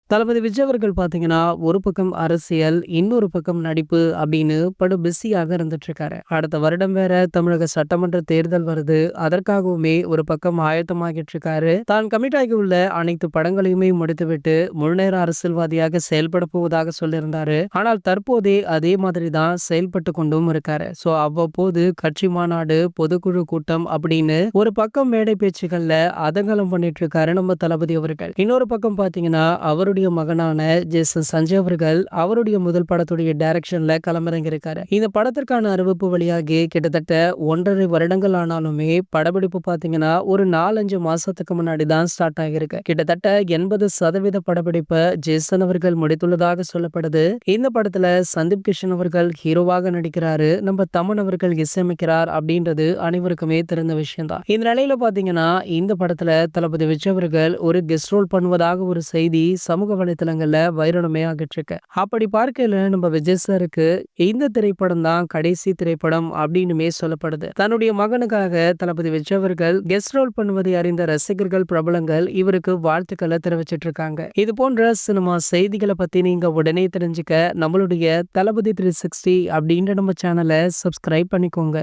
தளபதி விஜய் அவர்கள் பார்த்தீங்கன்னா, ஒரு பக்கம் அரசியல், இன்னொரு பக்கம் நடிப்பு அப்படின்னு படு பிஸியாக இருந்துட்டு இருக்காரு. அடுத்த வருடம் வேற தமிழக சட்டமன்ற தேர்தல் வருது. அதற்காகவுமே ஒரு பக்கம் ஆயத்தமாகிட்டு இருக்காரு. தான் கமிட் ஆகியுள்ள அனைத்து படங்களையுமே முடித்துவிட்டு முழுநேர அரசியல்வாதியாக செயல்பட போவதாக சொல்லியிருந்தாரு. ஆனால் தற்போதே அதே மாதிரி தான் செயல்பட்டு கொண்டும் இருக்காரு. சோ அவ்வப்போது கட்சி மாநாடு, பொதுக்குழு கூட்டம் அப்படின்னு ஒரு பக்கம் மேடை பேச்சுகள்ல அதங்கலம் பண்ணிட்டு இருக்காரு நம்ம தளபதி அவர்கள். இன்னொரு பக்கம் பார்த்தீங்கன்னா, அவருடைய மகனான ஜேசன் சஞ்சய் அவர்கள் அவருடைய முதல் படத்துடைய டைரக்ஷன்ல களமிறங்கியிருக்காரு. இந்த படத்திற்கான அறிவிப்பு வெளியாகி கிட்டத்தட்ட 1.5 வருடங்கள் ஆனாலுமே படப்பிடிப்பு பாத்தீங்கன்னா ஒரு 4-5 மாசத்துக்கு முன்னாடி தான் ஸ்டார்ட் ஆகியிருக்கு. கிட்டத்தட்ட 80% படப்பிடிப்பை ஜேசன் அவர்கள் முடித்துள்ளதாக சொல்லப்படுது. இந்த படத்துல சந்தீப் கிஷன் அவர்கள் ஹீரோவாக நடிக்கிறாரு. நம்ம தமன் அவர்கள் இசையமைக்கிறார் அப்படின்றது அனைவருக்குமே தெரிந்த விஷயம் தான். இந்த நிலையில பாத்தீங்கன்னா இந்த படத்துல தளபதி விஜய் அவர்கள் ஒரு கெஸ்ட் ரோல் பண்ணுவதாக ஒரு செய்தி சமூக வலைத்தளங்கள்ல வைரலுமே ஆகிட்டு இருக்கு. அப்படி பார்க்கையில நம்ம விஜய் சாருக்கு இந்த திரைப்படம் தான் கடைசி திரைப்படம் அப்படின்னுமே சொல்லப்படுது. தன்னுடைய மகனுக்காக தளபதி விஜய் அவர்கள் கெஸ்ட் ரோல் பண்ணுவதை அறிந்த ரசிகர்கள், பிரபலங்கள் இவருக்கு வாழ்த்துக்களை தெரிவிச்சிட்டு இருக்காங்க. இது போன்ற சினிமா செய்திகளை பத்தி நீங்க உடனே தெரிஞ்சுக்க நம்மளுடைய தளபதி 360 அப்படின்ற நம்ம சேனலை சப்ஸ்கிரைப் பண்ணிக்கோங்க.